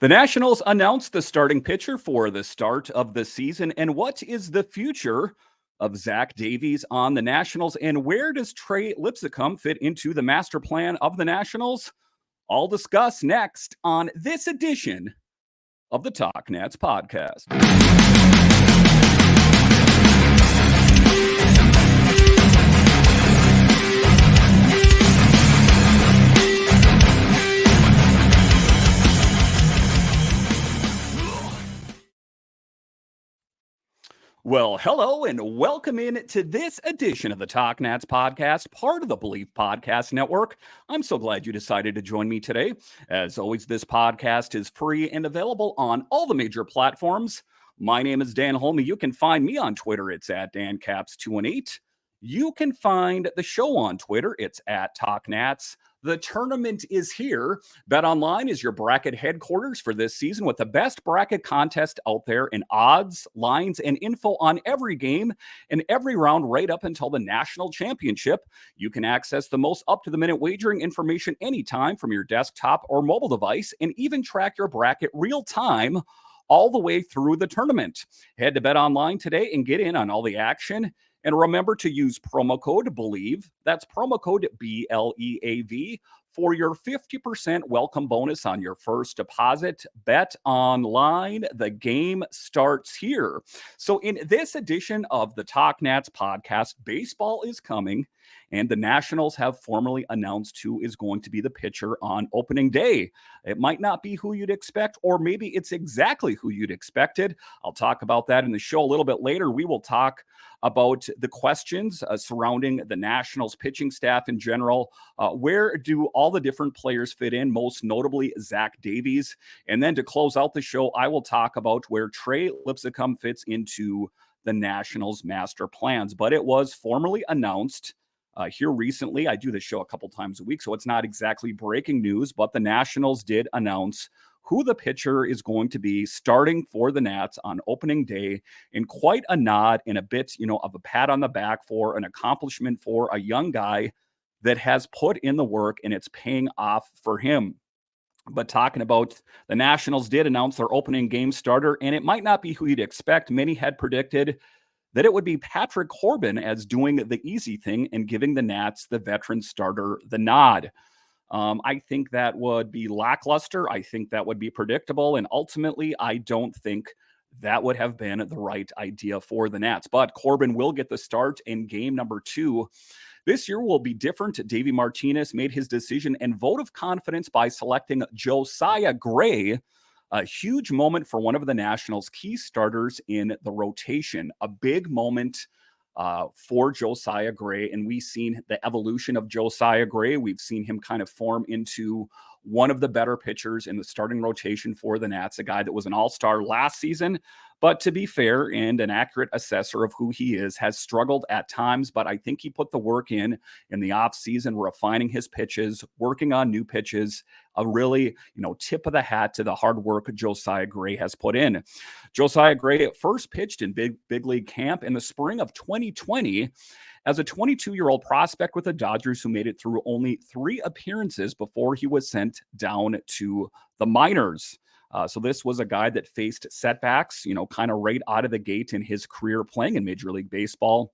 The Nationals announced the starting pitcher for the start of the season. And what is the future of Zach Davies on the Nationals? And where does Trey Lipscomb fit into the master plan of the Nationals? I'll discuss next on this edition of the Talk Nats podcast. Well, hello and welcome in to this edition of the Talk Nats podcast, part of the Believe Podcast Network. I'm so glad you decided to join me today. As always, this podcast is free and available on all the major platforms. My name is Dan Holme. You can find me on Twitter. It's at DanCaps218. You can find the show on Twitter. It's at Talk Nats. The tournament is here. BetOnline is your bracket headquarters for this season with the best bracket contest out there in odds, lines, and info on every game and every round right up until the national championship. You can access the most up-to-the-minute wagering information anytime from your desktop or mobile device and even track your bracket real time all the way through the tournament. Head to BetOnline today and get in on all the action. And remember to use promo code BELIEVE, that's promo code BLEAV, for your 50% welcome bonus on your first deposit. Bet online, the game starts here. So in this edition of the Talk Nats podcast, baseball is coming, and the Nationals have formally announced who is going to be the pitcher on opening day. It might not be who you'd expect, or maybe it's exactly who you'd expected. I'll talk about that in the show a little bit later. We will talk about the questions surrounding the Nationals pitching staff in general. Where do all the different players fit in, most notably Zach Davies? And then to close out the show, I will talk about where Trey Lipscomb fits into the Nationals master plans. But it was formally announced here recently. I do this show a couple times a week, so it's not exactly breaking news, but the Nationals did announce who the pitcher is going to be starting for the Nats on opening day, in quite a nod and a bit, of a pat on the back for an accomplishment for a young guy that has put in the work and it's paying off for him. But talking about the Nationals did announce their opening game starter, and it might not be who you'd expect. Many had predicted that it would be Patrick Corbin as doing the easy thing and giving the Nats, the veteran starter, the nod. I think that would be lackluster. I think that would be predictable. And ultimately, I don't think that would have been the right idea for the Nats. But Corbin will get the start in game number 2. This year will be different. Davey Martinez made his decision and vote of confidence by selecting Josiah Gray. A huge moment for one of the Nationals' key starters in the rotation. A big moment for Josiah Gray, and we've seen the evolution of Josiah Gray. We've seen him kind of form into one of the better pitchers in the starting rotation for the Nats, a guy that was an all-star last season, but to be fair and an accurate assessor of who he is, has struggled at times, but I think he put the work in the offseason, refining his pitches, working on new pitches, a really, tip of the hat to the hard work Josiah Gray has put in. Josiah Gray first pitched in big league camp in the spring of 2020 as a 22-year-old prospect with the Dodgers who made it through only 3 appearances before he was sent down to the minors. So this was a guy that faced setbacks, kind of right out of the gate in his career playing in Major League Baseball.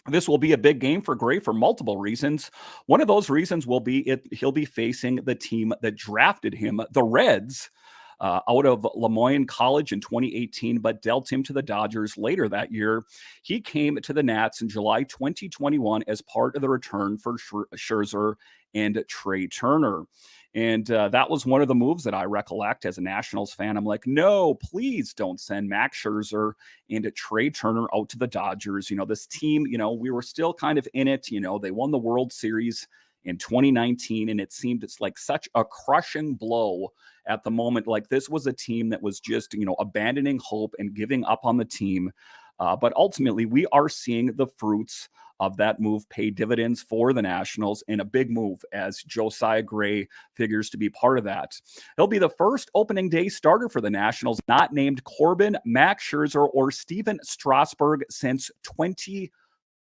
This will be a big game for Gray for multiple reasons. One of those reasons will be he'll be facing the team that drafted him, the Reds, out of Lemoyne College in 2018, but dealt him to the Dodgers later that year. He came to the Nats in July 2021 as part of the return for Scherzer and Trey Turner. And that was one of the moves that I recollect as a Nationals fan. I'm like, no, please don't send Max Scherzer and Trey Turner out to the Dodgers. This team, we were still kind of in it. They won the World Series in 2019, and it seemed it's like such a crushing blow at the moment. Like this was a team that was just, abandoning hope and giving up on the team. But ultimately, we are seeing the fruits of that move pay dividends for the Nationals in a big move, as Josiah Gray figures to be part of that. He'll be the first opening day starter for the Nationals, not named Corbin, Max Scherzer, or Steven Strasburg since 20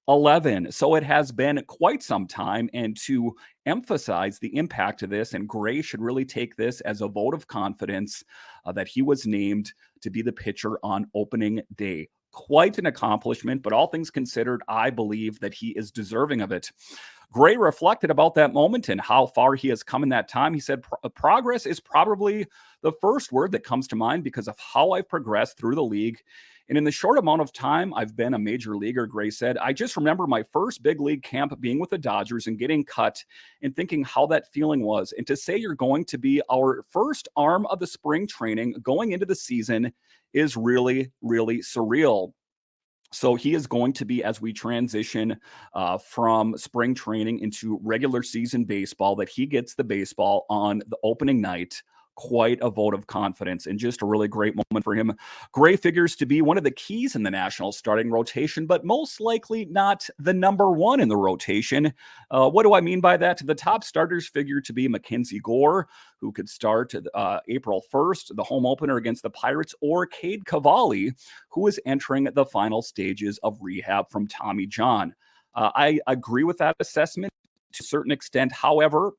11. So it has been quite some time. And to emphasize the impact of this, and Gray should really take this as a vote of confidence that he was named to be the pitcher on opening day. Quite an accomplishment, but all things considered, I believe that he is deserving of it. Gray reflected about that moment and how far he has come in that time. He said, progress is probably the first word that comes to mind because of how I've progressed through the league. And in the short amount of time I've been a major leaguer, Gray said, I just remember my first big league camp being with the Dodgers and getting cut and thinking how that feeling was. And to say you're going to be our first arm of the spring training going into the season is really, really surreal. So he is going to be, as we transition from spring training into regular season baseball, that he gets the baseball on the opening night. Quite a vote of confidence and just a really great moment for him. Gray figures to be one of the keys in the Nationals starting rotation, but most likely not the number one in the rotation. What do I mean by that? The top starters figure to be Mackenzie Gore, who could start April 1st, the home opener against the Pirates, or Cade Cavalli, who is entering the final stages of rehab from Tommy John. I agree with that assessment to a certain extent. However,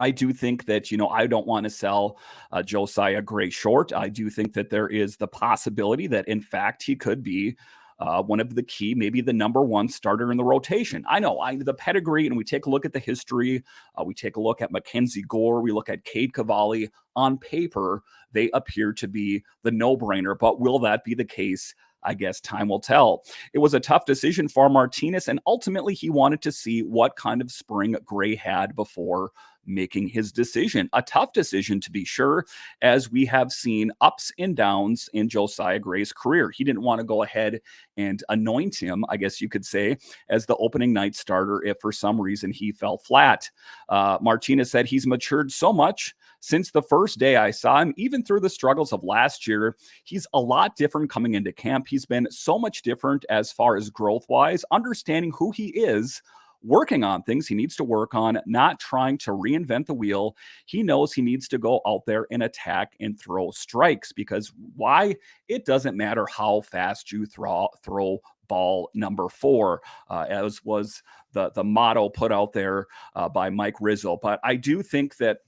I do think that, I don't want to sell Josiah Gray short. I do think that there is the possibility that, in fact, he could be one of the key, maybe the number one starter in the rotation. I know the pedigree, and we take a look at the history. We take a look at Mackenzie Gore. We look at Cade Cavalli. On paper, they appear to be the no-brainer, but will that be the case? I guess time will tell. It was a tough decision for Martinez, and ultimately he wanted to see what kind of spring Gray had before making his decision. A tough decision, to be sure, as we have seen ups and downs in Josiah Gray's career. He didn't want to go ahead and anoint him, I guess you could say, as the opening night starter if for some reason he fell flat. Martinez said he's matured so much since the first day I saw him, even through the struggles of last year. He's a lot different coming into camp. He's been so much different as far as growth-wise, understanding who he is, working on things he needs to work on, not trying to reinvent the wheel. He knows he needs to go out there and attack and throw strikes, because why? It doesn't matter how fast you throw ball number 4, as was the motto put out there by Mike Rizzo. But I do think that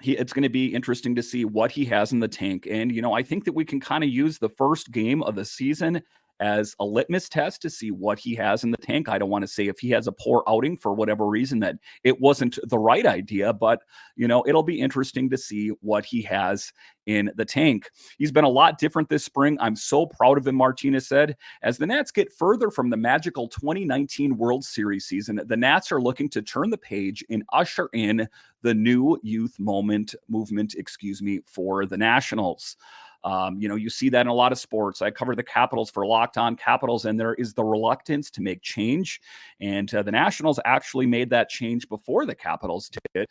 it's going to be interesting to see what he has in the tank. And, I think that we can kind of use the first game of the season as a litmus test to see what he has in the tank. I don't want to say if he has a poor outing for whatever reason that it wasn't the right idea, but, it'll be interesting to see what he has in the tank. He's been a lot different this spring. I'm so proud of him, Martinez said. As the Nats get further from the magical 2019 World Series season, the Nats are looking to turn the page and usher in the new youth movement, for the Nationals. You see that in a lot of sports. I cover the Capitals for Locked On Capitals, and there is the reluctance to make change. And the Nationals actually made that change before the Capitals did.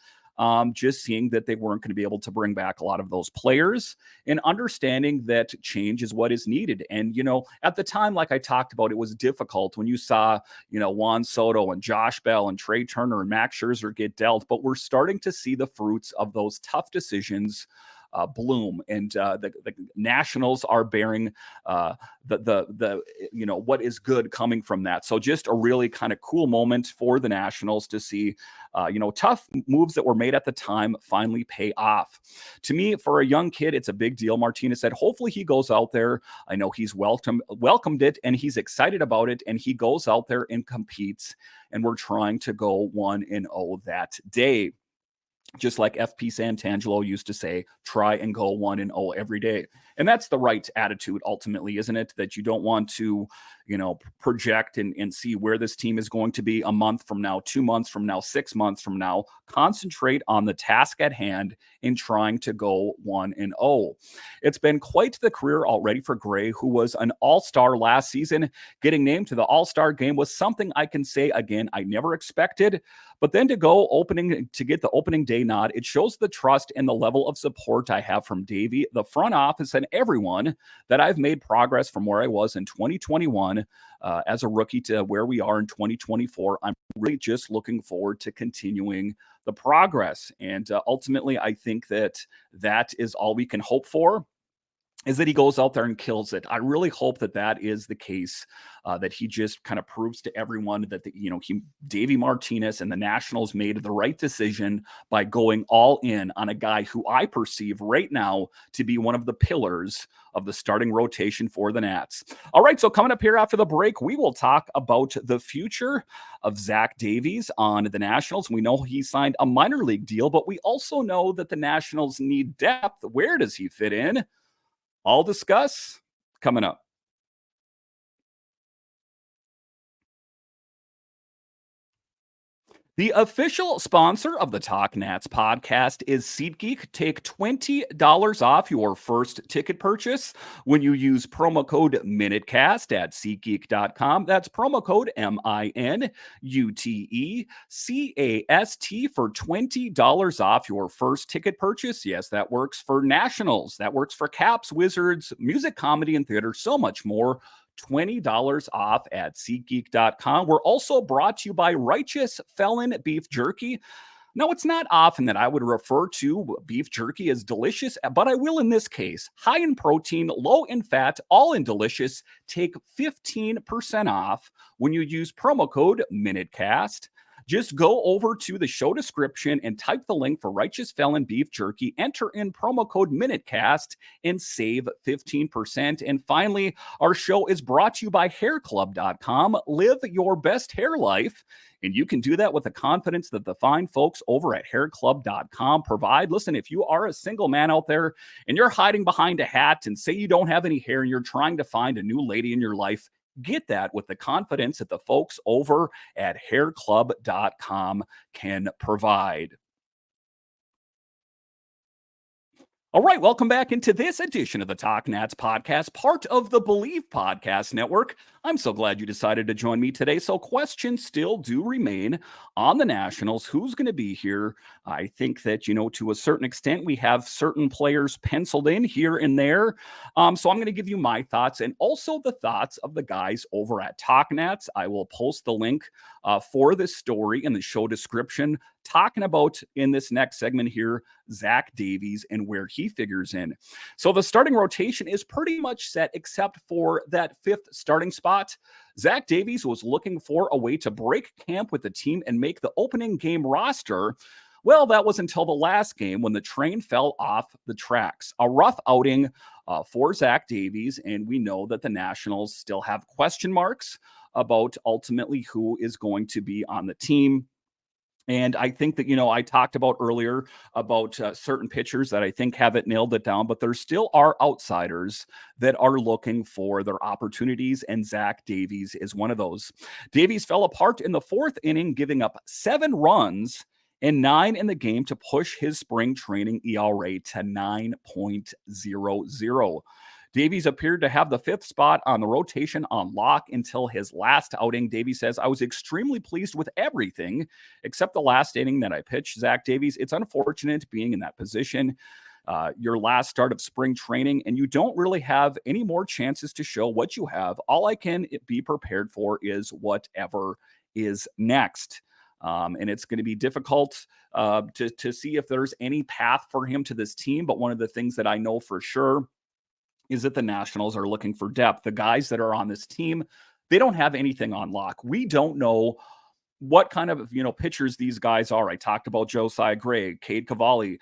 Just seeing that they weren't going to be able to bring back a lot of those players and understanding that change is what is needed. And, at the time, like I talked about, it was difficult when you saw, Juan Soto and Josh Bell and Trey Turner and Max Scherzer get dealt. But we're starting to see the fruits of those tough decisions bloom, and the Nationals are bearing the what is good coming from that. So just a really kind of cool moment for the Nationals to see tough moves that were made at the time finally pay off. To me, for a young kid, it's a big deal. Martinez said hopefully he goes out there. I know he's welcomed it, and he's excited about it, and he goes out there and competes, and we're trying to go 1-0 that day. Just like FP Santangelo used to say, try and go 1-0 every day. And that's the right attitude ultimately, isn't it? That you don't want to, project and see where this team is going to be a month from now, 2 months from now, 6 months from now. Concentrate on the task at hand in trying to go 1-0. It's been quite the career already for Gray, who was an all-star last season. Getting named to the all-star game was something I can say, again, I never expected. But then to get the opening day nod, it shows the trust and the level of support I have from Davey, the front office, and everyone, that I've made progress from where I was in 2021 as a rookie to where we are in 2024. I'm really just looking forward to continuing the progress. And ultimately, I think that is all we can hope for. is that he goes out there and kills it. I really hope that that is the case, that he just kind of proves to everyone that Davey Martinez and the Nationals made the right decision by going all in on a guy who I perceive right now to be one of the pillars of the starting rotation for the Nats. All right, so coming up here after the break, we will talk about the future of Zach Davies on the Nationals. We know he signed a minor league deal, but we also know that the Nationals need depth. Where does he fit in? I'll discuss coming up. The official sponsor of the Talk Nats podcast is SeatGeek. Take $20 off your first ticket purchase when you use promo code MinuteCast at SeatGeek.com. That's promo code MINUTECAST for $20 off your first ticket purchase. Yes, that works for Nationals. That works for Caps, Wizards, music, comedy, and theater, so much more. $20 off at SeatGeek.com. We're also brought to you by Righteous Felon Beef Jerky. Now, it's not often that I would refer to beef jerky as delicious, but I will in this case. High in protein, low in fat, all in delicious. Take 15% off when you use promo code MinuteCast. Just go over to the show description and type the link for Righteous Felon Beef Jerky, enter in promo code MinuteCast, and save 15%. And finally, our show is brought to you by hairclub.com. Live your best hair life. And you can do that with the confidence that the fine folks over at hairclub.com provide. Listen, if you are a single man out there and you're hiding behind a hat and say you don't have any hair and you're trying to find a new lady in your life, get that with the confidence that the folks over at hairclub.com can provide. All right, welcome back into this edition of the Talk Nats podcast, part of the Believe Podcast Network. I'm so glad you decided to join me today. So questions still do remain on the Nationals. Who's going to be here? I think that, to a certain extent, we have certain players penciled in here and there. So I'm going to give you my thoughts and also the thoughts of the guys over at Talk Nats. I will post the link for this story in the show description, talking about in this next segment here, Zach Davies and where he figures in. So the starting rotation is pretty much set except for that fifth starting spot. Zach Davies was looking for a way to break camp with the team and make the opening game roster. Well, that was until the last game when the train fell off the tracks. A rough outing for Zach Davies, and we know that the Nationals still have question marks about ultimately who is going to be on the team. And I think that, I talked about earlier about certain pitchers that I think haven't nailed it down, but there still are outsiders that are looking for their opportunities, and Zach Davies is one of those. Davies fell apart in the fourth inning, giving up 7 runs and 9 in the game to push his spring training ERA to 9.00. Davies appeared to have the fifth spot on the rotation on lock until his last outing. Davies says, I was extremely pleased with everything except the last inning that I pitched. Zach Davies, it's unfortunate being in that position. Your last start of spring training, and you don't really have any more chances to show what you have. All I can be prepared for is whatever is next. And it's going to be difficult to see if there's any path for him to this team. But one of the things that I know for sure is that the Nationals are looking for depth. The guys that are on this team, they don't have anything on lock. We don't know what kind of, pitchers these guys are. I talked about Josiah Gray, Cade Cavalli,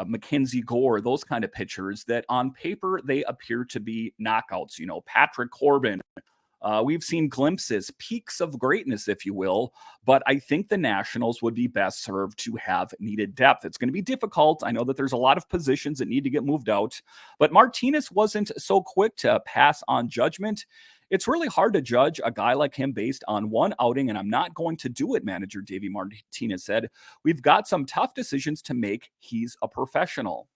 Mackenzie Gore, those kind of pitchers that on paper, they appear to be knockouts. Patrick Corbin. We've seen glimpses, peaks of greatness, if you will, but I think the Nationals would be best served to have needed depth. It's going to be difficult. I know that there's a lot of positions that need to get moved out, but Martinez wasn't so quick to pass on judgment. It's really hard to judge a guy like him based on one outing, and I'm not going to do it, manager Davey Martinez said. We've got some tough decisions to make. He's a professional.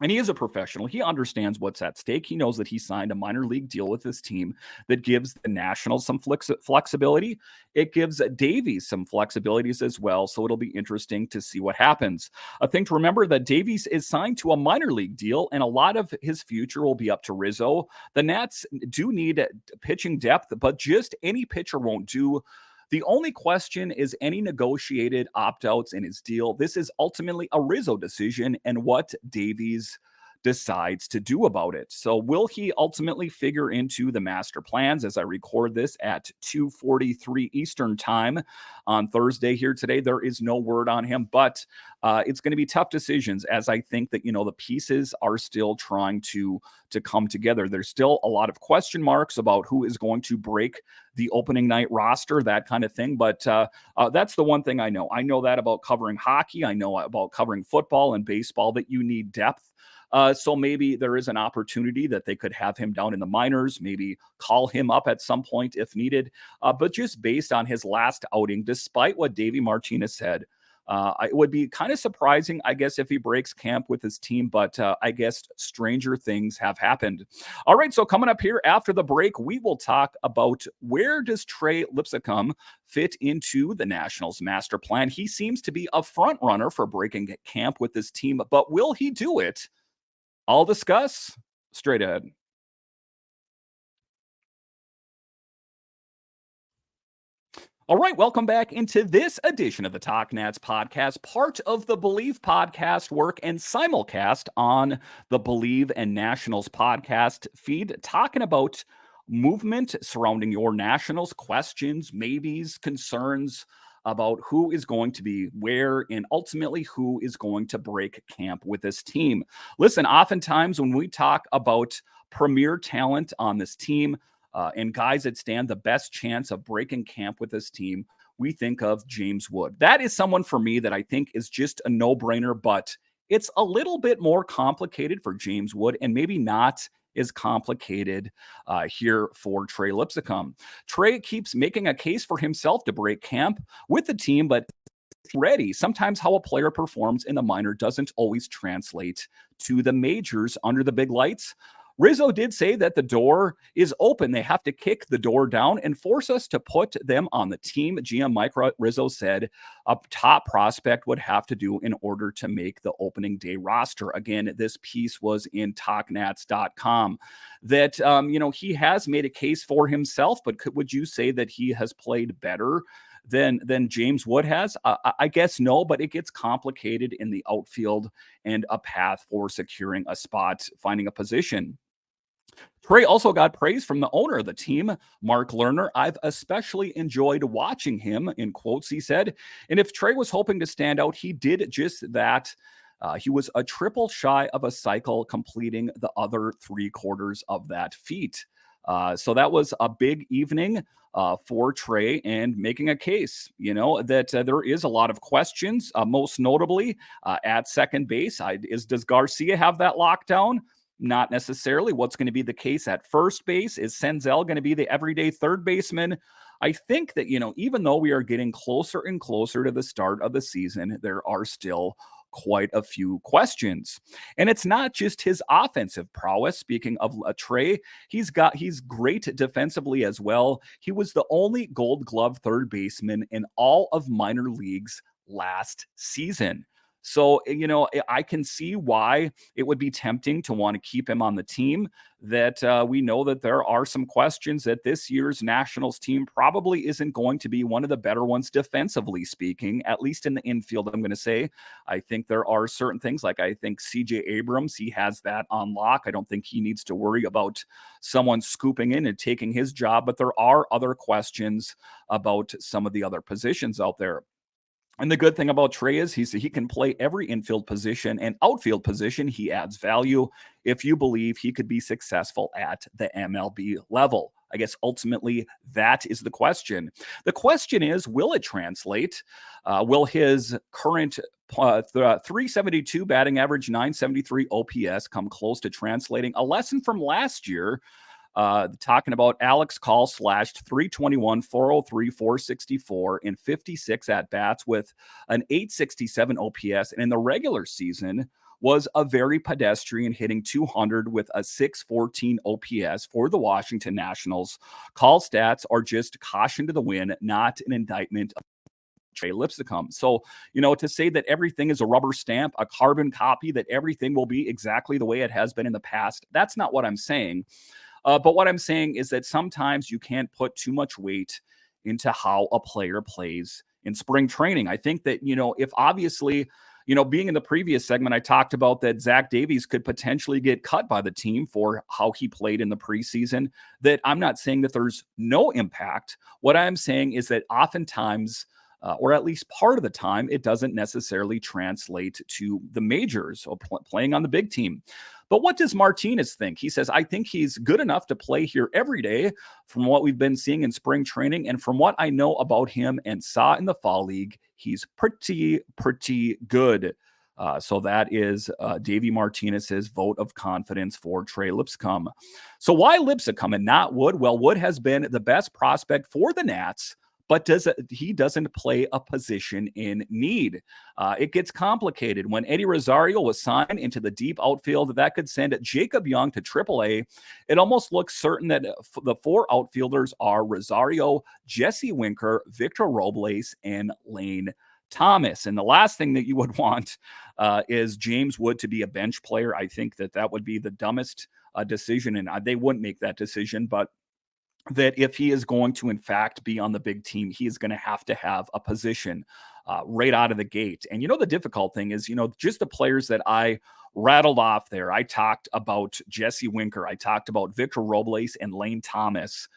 And he is a professional. He understands what's at stake. He knows that he signed a minor league deal with this team that gives the Nationals some flexibility. It gives Davies some flexibilities as well. So it'll be interesting to see what happens. A thing to remember that Davies is signed to a minor league deal, and a lot of his future will be up to Rizzo. The Nats do need pitching depth, but just any pitcher won't do. The only question is any negotiated opt-outs in his deal. This is ultimately a Rizzo decision and what Davies decides to do about it. So will he ultimately figure into the master plans as I record this at 2:43 Eastern time on Thursday here today? There is no word on him, but it's going to be tough decisions as I think that, the pieces are still trying to come together. There's still a lot of question marks about who is going to break the opening night roster, that kind of thing. But that's the one thing I know. I know that about covering hockey. I know about covering football and baseball that you need depth. So maybe there is an opportunity that they could have him down in the minors, maybe call him up at some point if needed. But just based on his last outing, despite what Davey Martinez said, it would be kind of surprising, I guess, if he breaks camp with his team, but I guess stranger things have happened. All right, so coming up here after the break, we will talk about where does Trey Lipscomb fit into the Nationals master plan. He seems to be a front runner for breaking camp with his team, but will he do it? I'll discuss straight ahead. All right, welcome back into this edition of the Talk Nats podcast, part of the Believe podcast work and simulcast on the Believe and Nationals podcast feed, talking about movement surrounding your Nationals, questions, maybes, concerns about who is going to be where and ultimately who is going to break camp with this team. Listen, oftentimes when we talk about premier talent on this team, and guys that stand the best chance of breaking camp with this team, we think of James Wood. That is someone for me that I think is just a no-brainer, but it's a little bit more complicated for James Wood and maybe not as complicated here for Trey Lipscomb. Trey keeps making a case for himself to break camp with the team, but ready. Sometimes how a player performs in the minor doesn't always translate to the majors under the big lights. Rizzo did say that the door is open. They have to kick the door down and force us to put them on the team. GM Mike Rizzo said a top prospect would have to do in order to make the opening day roster. Again, this piece was in talknats.com that, he has made a case for himself, but would you say that he has played better than James Wood has? I guess no, but it gets complicated in the outfield and a path for securing a spot, finding a position. Trey also got praise from the owner of the team, Mark Lerner. I've especially enjoyed watching him, in quotes, he said. And if Trey was hoping to stand out, he did just that. He was a triple shy of a cycle, completing the other 3/4 of that feat. So that was a big evening for Trey and making a case, that there is a lot of questions, most notably at second base. Does Garcia have that lockdown? Not necessarily. What's going to be the case at first base? Is Senzel going to be the everyday third baseman? I think that, even though we are getting closer and closer to the start of the season, there are still quite a few questions. And it's not just his offensive prowess. Speaking of Trey, he's great defensively as well. He was the only Gold Glove third baseman in all of minor leagues last season. So, I can see why it would be tempting to want to keep him on the team. That we know that there are some questions that this year's Nationals team probably isn't going to be one of the better ones defensively speaking, at least in the infield, I'm going to say. I think there are certain things like I think CJ Abrams, he has that on lock. I don't think he needs to worry about someone scooping in and taking his job, but there are other questions about some of the other positions out there. And the good thing about Trey is he can play every infield position and outfield position. He adds value if you believe he could be successful at the MLB level. I guess ultimately that is the question. The question is, will it translate? Will his current 372 batting average, 973 OPS come close to translating? A lesson from last year, talking about Alex Call slashed 321, 403, 464 in 56 at-bats with an 867 OPS. And in the regular season was a very pedestrian, hitting 200 with a 614 OPS for the Washington Nationals. Call stats are just caution to the wind, not an indictment of Trey Lipscomb. So, to say that everything is a rubber stamp, a carbon copy, that everything will be exactly the way it has been in the past, that's not what I'm saying. But what I'm saying is that sometimes you can't put too much weight into how a player plays in spring training. I think that, if obviously being in the previous segment, I talked about that Zach Davies could potentially get cut by the team for how he played in the preseason. That I'm not saying that there's no impact. What I'm saying is that oftentimes, or at least part of the time, it doesn't necessarily translate to the majors or playing on the big team. But what does Martinez think? He says, I think he's good enough to play here every day from what we've been seeing in spring training. And from what I know about him and saw in the fall league, he's pretty good. So that is Davey Martinez's vote of confidence for Trey Lipscomb. So why Lipscomb and not Wood? Well, Wood has been the best prospect for the Nats, but he doesn't play a position in need. It gets complicated. When Eddie Rosario was signed into the deep outfield, that could send Jacob Young to AAA. It almost looks certain that the 4 outfielders are Rosario, Jesse Winker, Victor Robles, and Lane Thomas. And the last thing that you would want is James Wood to be a bench player. I think that would be the dumbest decision, and they wouldn't make that decision, but that if he is going to, in fact, be on the big team, he is going to have a position right out of the gate. And, the difficult thing is, just the players that I rattled off there. I talked about Jesse Winker. I talked about Victor Robles and Lane Thomas.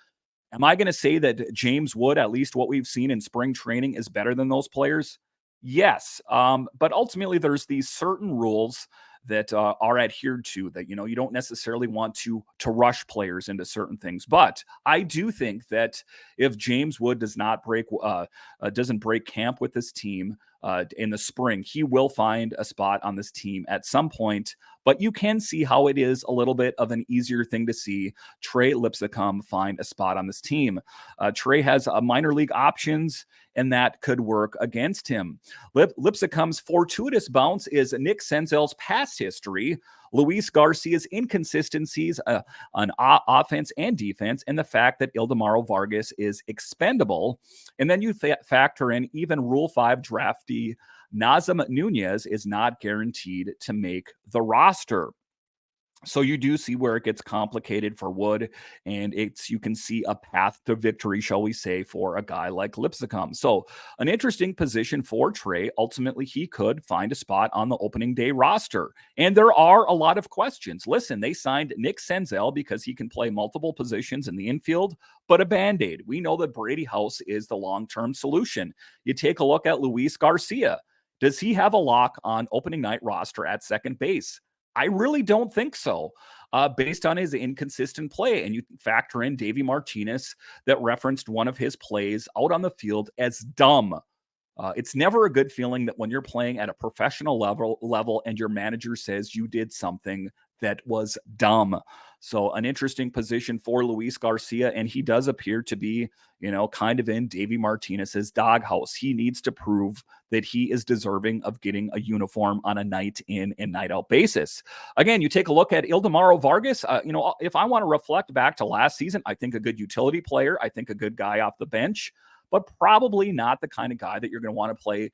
Am I going to say that James Wood, at least what we've seen in spring training, is better than those players? Yes. But ultimately, there's these certain rules that are adhered to that, you don't necessarily want to rush players into certain things. But I do think that if James Wood doesn't break camp with this team in the spring, he will find a spot on this team at some point. But you can see how it is a little bit of an easier thing to see Trey Lipscomb find a spot on this team. Trey has minor league options, and that could work against him. Lipscomb's fortuitous bounce is Nick Senzel's past history, Luis Garcia's inconsistencies on offense and defense, and the fact that Ildemaro Vargas is expendable. And then you factor in even Rule 5 draftee Nazem Nunez is not guaranteed to make the roster. So you do see where it gets complicated for Wood, and you can see a path to victory, shall we say, for a guy like Lipscomb. So an interesting position for Trey. Ultimately, he could find a spot on the opening day roster. And there are a lot of questions. Listen, they signed Nick Senzel because he can play multiple positions in the infield, but a Band-Aid. We know that Brady House is the long-term solution. You take a look at Luis Garcia. Does he have a lock on opening night roster at second base? I really don't think so, based on his inconsistent play. And you factor in Davey Martinez that referenced one of his plays out on the field as dumb. It's never a good feeling that when you're playing at a professional level and your manager says you did something that was dumb. So an interesting position for Luis Garcia, and he does appear to be, kind of in Davey Martinez's doghouse. He needs to prove that he is deserving of getting a uniform on a night in and night out basis. Again, you take a look at Ildemaro Vargas. If I want to reflect back to last season, I think a good utility player. I think a good guy off the bench, but probably not the kind of guy that you're going to want to play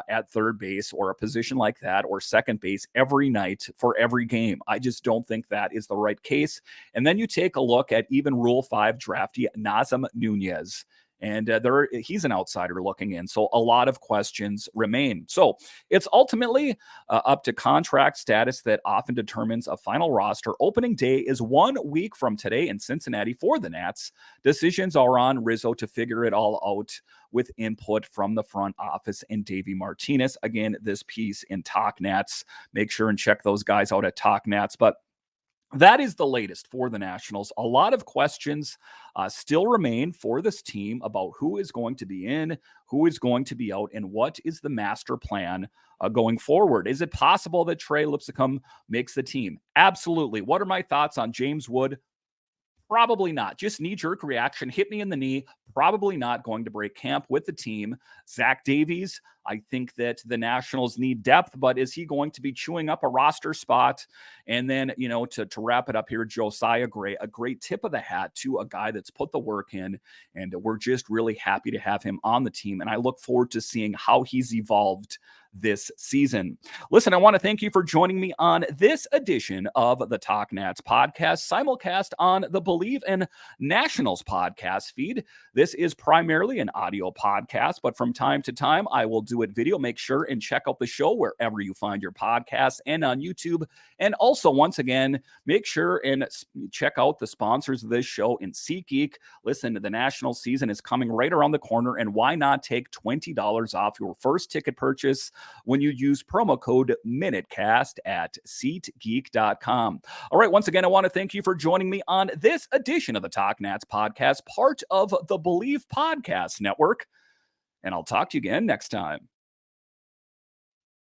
at third base or a position like that or second base every night for every game. I just don't think that is the right case. And then you take a look at even Rule 5 draftee Nazem Nunez. And he's an outsider looking in. So a lot of questions remain. So it's ultimately up to contract status that often determines a final roster. Opening day is 1 week from today in Cincinnati for the Nats. Decisions are on Rizzo to figure it all out with input from the front office and Davey Martinez. Again, this piece in Talk Nats. Make sure and check those guys out at Talk Nats. But that is the latest for the Nationals. A lot of questions still remain for this team about who is going to be in, who is going to be out, and what is the master plan going forward. Is it possible that Trey Lipscomb makes the team? Absolutely. What are my thoughts on James Wood? Probably not. Just knee-jerk reaction. Hit me in the knee. Probably not going to break camp with the team. Zach Davies, I think that the Nationals need depth, but is he going to be chewing up a roster spot? And then, to wrap it up here, Josiah Gray, a great tip of the hat to a guy that's put the work in, and we're just really happy to have him on the team. And I look forward to seeing how he's evolved this season. Listen, I want to thank you for joining me on this edition of the Talk Nats podcast, simulcast on the Believe in Nationals podcast feed. This is primarily an audio podcast, but from time to time, I will do it video. Make sure and check out the show wherever you find your podcasts and on YouTube. And also, once again, make sure and check out the sponsors of this show in SeatGeek. Listen, the national season is coming right around the corner, and why not take $20 off your first ticket purchase when you use promo code MinuteCast at SeatGeek.com. All right, once again, I want to thank you for joining me on this edition of the Talk Nats podcast, part of the Believe Podcast Network, and I'll talk to you again next time.